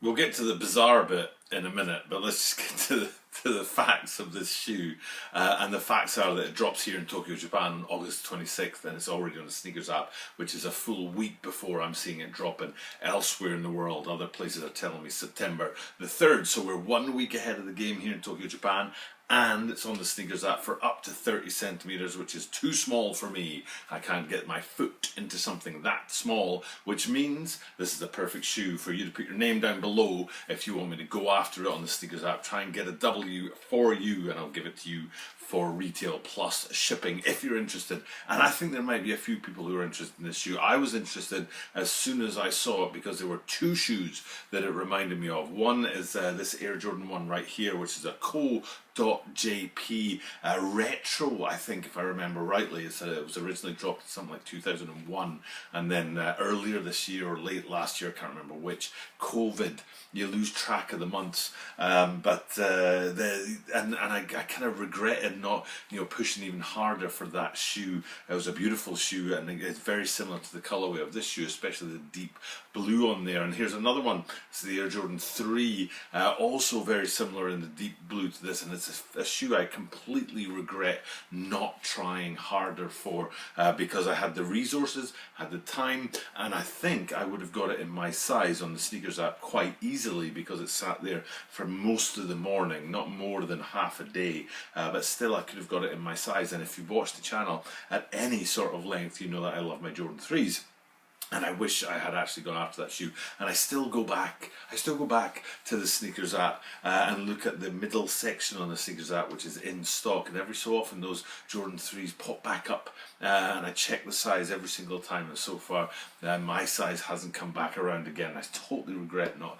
We'll get to the bizarre bit in a minute, but let's just get to the facts of this shoe. And the facts are that it drops here in Tokyo, Japan on August 26th, and it's already on the Sneakers app, which is a full week before I'm seeing it dropping elsewhere in the world. Other places are telling me September the 3rd, so we're 1 week ahead of the game here in Tokyo, Japan. And it's on the Sneakers app for up to 30 centimeters, which is too small for me. I can't get my foot into something that small, which means this is the perfect shoe for you to put your name down below if you want me to go after it on the Sneakers app. Try and get a W for you, and I'll give it to you for retail plus shipping if you're interested. And I think there might be a few people who are interested in this shoe. I was interested as soon as I saw it because there were two shoes that it reminded me of. One is this Air Jordan 1 right here, which is a Co.JP retro, I think, if I remember rightly. It was originally dropped in something like 2001, and then earlier this year or late last year, I can't remember which, COVID, you lose track of the months, but I kind of regretted not pushing even harder for that shoe. It was a beautiful shoe, and it's very similar to the colorway of this shoe, especially the deep blue on there. And here's another one. It's the Air Jordan 3, also very similar in the deep blue to this, and it's a shoe I completely regret not trying harder for because I had the resources, had the time, and I think I would have got it in my size on the Sneakers app quite easily because it sat there for most of the morning, not more than half a day, but still I could have got it in my size. And if you've watched the channel at any sort of length, you know that I love my Jordan 3s. And I wish I had actually gone after that shoe. And I still go back to the Sneakers app and look at the middle section on the Sneakers app, which is in stock. And every so often those Jordan 3s pop back up, and I check the size every single time. And so far, my size hasn't come back around again. I totally regret not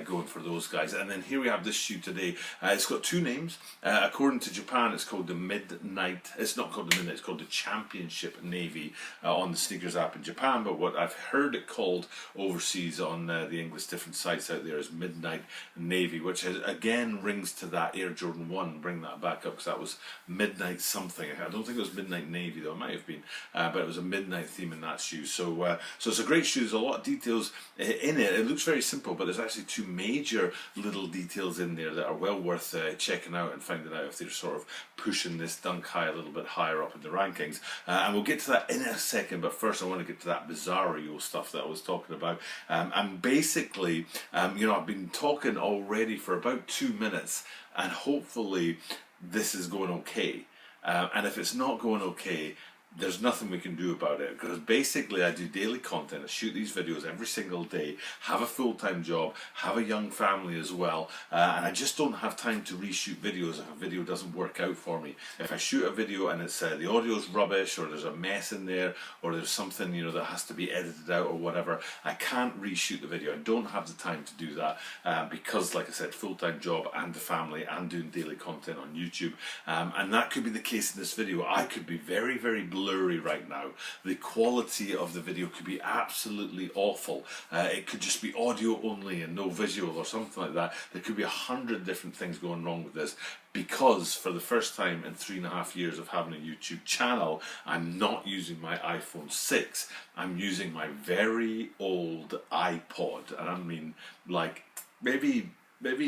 going for those guys. And then here we have this shoe today. It's got two names. According to Japan, it's called the Midnight. It's not called the Midnight. It's called the Championship Navy on the Sneakers app in Japan. But what I've heard it called overseas on the English different sites out there as Midnight Navy, which again rings to that Air Jordan 1. Bring that back up because that was Midnight something. I don't think it was Midnight Navy though, it might have been, but it was a midnight theme in that shoe. So it's a great shoe. There's a lot of details in it. It looks very simple, but there's actually two major little details in there that are well worth checking out and finding out if they're sort of pushing this dunk high a little bit higher up in the rankings. And we'll get to that in a second, but first I want to get to that bizarre stuff that I was talking about. And basically, I've been talking already for about 2 minutes, and hopefully this is going okay. And if it's not going okay, there's nothing we can do about it, because basically I do daily content. I shoot these videos every single day, have a full-time job, have a young family as well, and I just don't have time to reshoot videos if a video doesn't work out for me. If I shoot a video and it's the audio's rubbish, or there's a mess in there, or there's something that has to be edited out or whatever, I can't reshoot the video. I don't have the time to do that because, like I said, full-time job and the family and doing daily content on YouTube, and that could be the case in this video. I could be very, very blurry right now. The quality of the video could be absolutely awful. It could just be audio only and no visual or something like that. There could be 100 different things going wrong with this, because for the first time in 3.5 years of having a YouTube channel, I'm not using my iPhone 6. I'm using my very old iPod, and I mean like maybe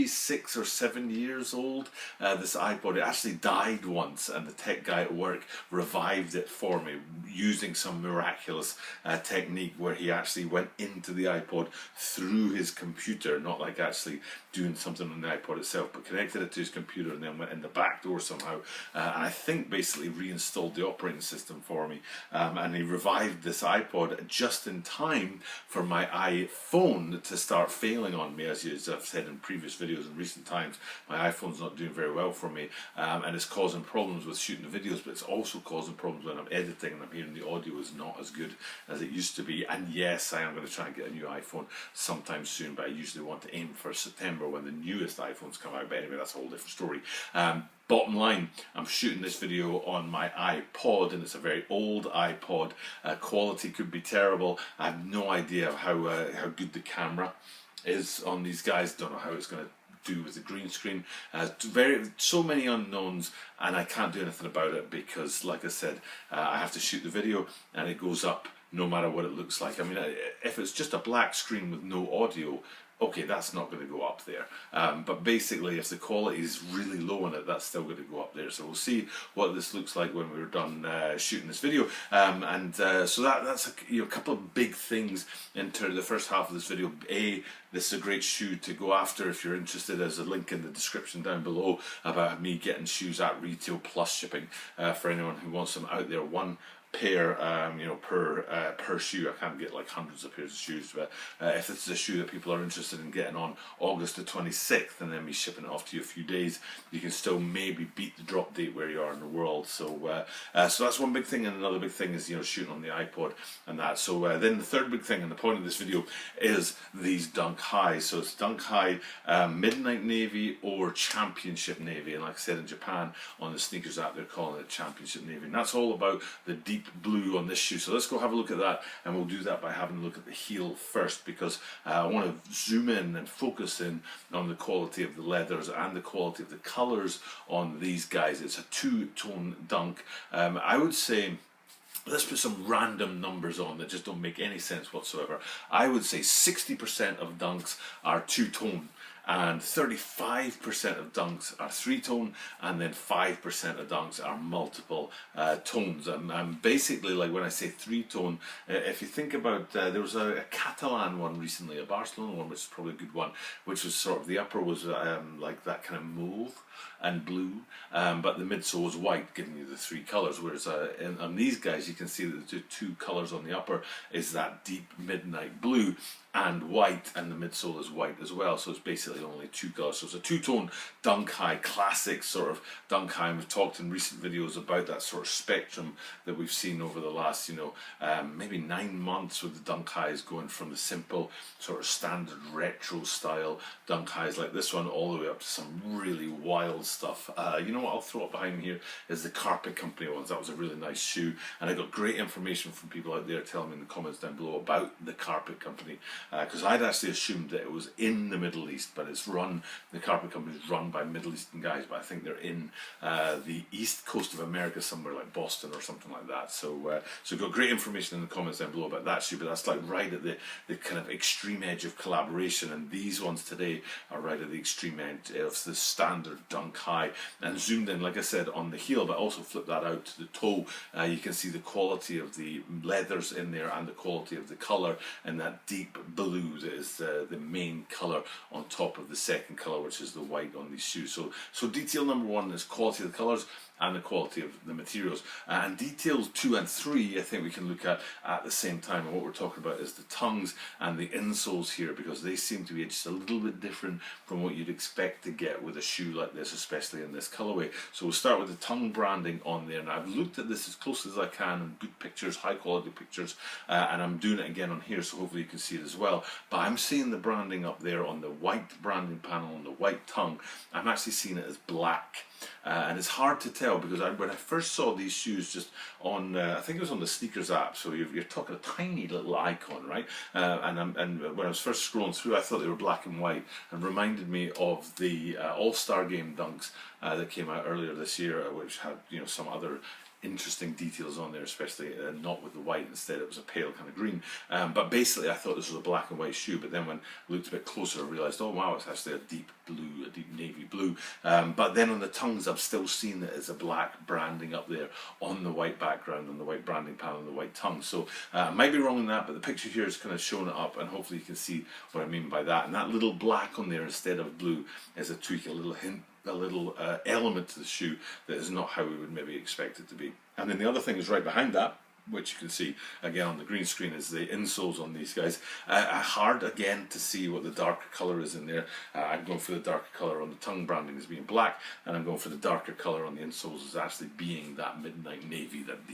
6 or 7 years old. This iPod, it actually died once, and the tech guy at work revived it for me using some miraculous technique where he actually went into the iPod through his computer, not like actually doing something on the iPod itself, but connected it to his computer and then went in the back door somehow, and I think basically reinstalled the operating system for me, and he revived this iPod just in time for my iPhone to start failing on me. As I've said in previous videos in recent times, my iPhone's not doing very well for me, and it's causing problems with shooting the videos, but it's also causing problems when I'm editing and I'm hearing the audio is not as good as it used to be. And yes, I am going to try and get a new iPhone sometime soon, but I usually want to aim for September when the newest iPhones come out. But anyway, that's a whole different story. Bottom line, I'm shooting this video on my iPod, and it's a very old iPod. Quality could be terrible. I have no idea how good the camera is on these guys. Don't know how it's going to do with the green screen. So many unknowns, and I can't do anything about it because, like I said, I have to shoot the video and it goes up no matter what it looks like. I mean, if it's just a black screen with no audio, okay, that's not going to go up there. But basically, if the quality is really low on it, that's still going to go up there. So we'll see what this looks like when we're done shooting this video. So that's a couple of big things into the first half of this video. This is a great shoe to go after if you're interested. There's a link in the description down below about me getting shoes at retail plus shipping for anyone who wants them out there. One pair, per shoe. I can't get like hundreds of pairs of shoes, but if this is a shoe that people are interested in getting on August the 26th, and then me shipping it off to you a few days, you can still maybe beat the drop date where you are in the world. So that's one big thing, and another big thing is shooting on the iPod and that. So then the third big thing, and the point of this video, is these Dunk Highs. So it's Dunk High Midnight Navy or Championship Navy, and like I said, in Japan on the sneakers app they're calling it Championship Navy, and that's all about the deep blue on this shoe. So let's go have a look at that, and we'll do that by having a look at the heel first, because I want to zoom in and focus in on the quality of the leathers and the quality of the colors on these guys. It's a two-tone Dunk. I would say, let's put some random numbers on that just don't make any sense whatsoever. I would say 60% of Dunks are two-tone, and 35% of Dunks are three-tone, and then 5% of Dunks are multiple tones. And basically, like when I say three-tone, if you think about, there was a Catalan one recently, a Barcelona one, which is probably a good one, which was sort of, the upper was like that kind of mauve and blue, but the midsole was white, giving you the three colours, whereas on these guys you can see that the two colours on the upper is that deep midnight blue and white, and the midsole is white as well, so it's basically only two colours. So it's a two-tone Dunk High, classic sort of Dunk High, and we've talked in recent videos about that sort of spectrum that we've seen over the last maybe 9 months, with the Dunk Highs going from the simple sort of standard retro style Dunk Highs like this one all the way up to some really wild stuff. You know what I'll throw up behind me here is the Carpet Company ones. That was a really nice shoe, and I got great information from people out there telling me in the comments down below about the Carpet Company, because I'd actually assumed that it was in the Middle East, but the Carpet Company is run by Middle Eastern guys, but I think they're in the east coast of America, somewhere like Boston or something like that. So got great information in the comments down below about that shoe, but that's like right at the kind of extreme edge of collaboration, and these ones today are right at the extreme edge of the standard Dunk High. And zoomed in, like I said, on the heel, but also flip that out to the toe, you can see the quality of the leathers in there and the quality of the colour, and that deep blue that is the main colour on top of the second colour, which is the white on these shoes. So detail number one is quality of the colours and the quality of the materials, and details 2 and 3 I think we can look at the same time. And what we're talking about is the tongues and the insoles here, because they seem to be just a little bit different from what you'd expect to get with a shoe like this, especially in this colorway. So we'll start with the tongue branding on there, and I've looked at this as close as I can in good pictures, high quality pictures, and I'm doing it again on here, so hopefully you can see it as well. But I'm seeing the branding up there on the white branding panel, on the white tongue. I'm actually seeing it as black. And it's hard to tell, because when I first saw these shoes just on, I think it was on the sneakers app, so you're talking a tiny little icon, right? And when I was first scrolling through, I thought they were black and white, and reminded me of the All-Star Game Dunks that came out earlier this year, which had some other interesting details on there, especially not with the white. Instead it was a pale kind of green, but basically I thought this was a black and white shoe, but then when I looked a bit closer I realised, oh wow, it's actually a deep blue, a deep navy blue, but then on the tongues I've still seen it as a black branding up there on the white background, on the white branding panel, on the white tongue. So I might be wrong in that, but the picture here is kind of showing it up, and hopefully you can see what I mean by that. And that little black on there instead of blue is a tweak, a little hint, a little element to the shoe that is not how we would maybe expect it to be. And then the other thing is right behind that, which you can see again on the green screen, is the insoles on these guys. Hard again to see what the darker colour is in there. I'm going for the darker colour on the tongue branding as being black, and I'm going for the darker colour on the insoles as actually being that midnight navy, that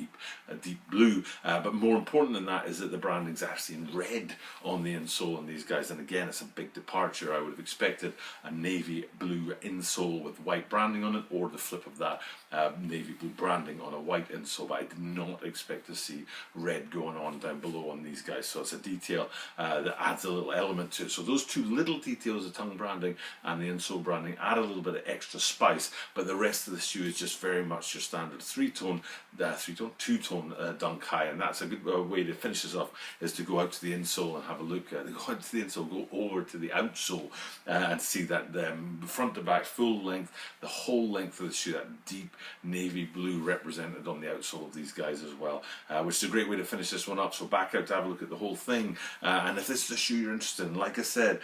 deep blue. But more important than that is that the branding's actually in red on the insole on these guys, and again it's a big departure. I would have expected a navy blue insole with white branding on it, or the flip of that navy blue branding on a white insole, but I did not expect to see see red going on down below on these guys. So it's a detail that adds a little element to it. So those two little details, the tongue branding and the insole branding, add a little bit of extra spice, but the rest of the shoe is just very much your standard two-tone dunk high. And that's a good way to finish this off, is to go out to the insole and have a look at go out to the insole, go over to the outsole and see that front to back, full length, the whole length of the shoe, that deep navy blue represented on the outsole of these guys as well, which is a great way to finish this one up. So back out to have a look at the whole thing, and if this is a shoe you're interested in, like I said,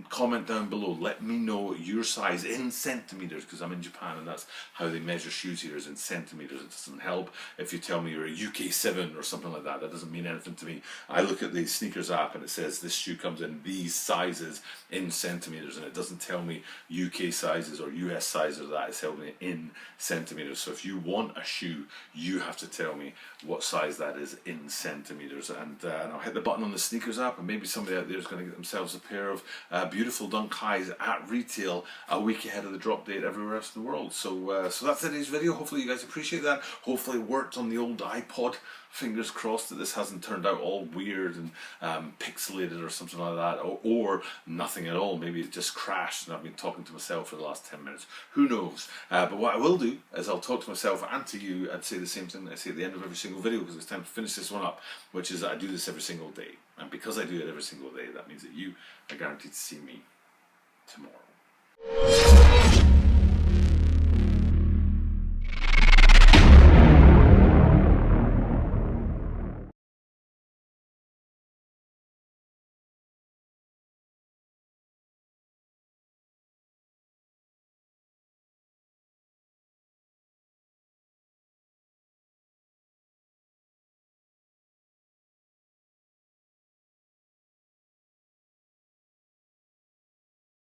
comment down below, let me know your size in centimeters, because I'm in Japan and that's how they measure shoes here, is in centimeters. It doesn't help if you tell me you're a UK 7 or something like that. That doesn't mean anything to me. I look at the sneakers app and it says this shoe comes in these sizes in centimeters, and it doesn't tell me UK sizes or US sizes of that. It's telling me in centimeters. So if you want a shoe, you have to tell me what size that is in centimeters, and I'll hit the button on the sneakers app, and maybe somebody out there is going to get themselves a pair of beautiful Dunk Highs at retail a week ahead of the drop date everywhere else in the world. So so that's today's video. Hopefully you guys appreciate that. Hopefully it worked on the old iPod. Fingers crossed that this hasn't turned out all weird and pixelated or something like that, or nothing at all. Maybe it just crashed and I've been talking to myself for the last 10 minutes. Who knows? But what I will do is I'll talk to myself and to you and say the same thing that I say at the end of every single video, because it's time to finish this one up, which is that I do this every single day. And because I do it every single day, that means that you are guaranteed to see me tomorrow.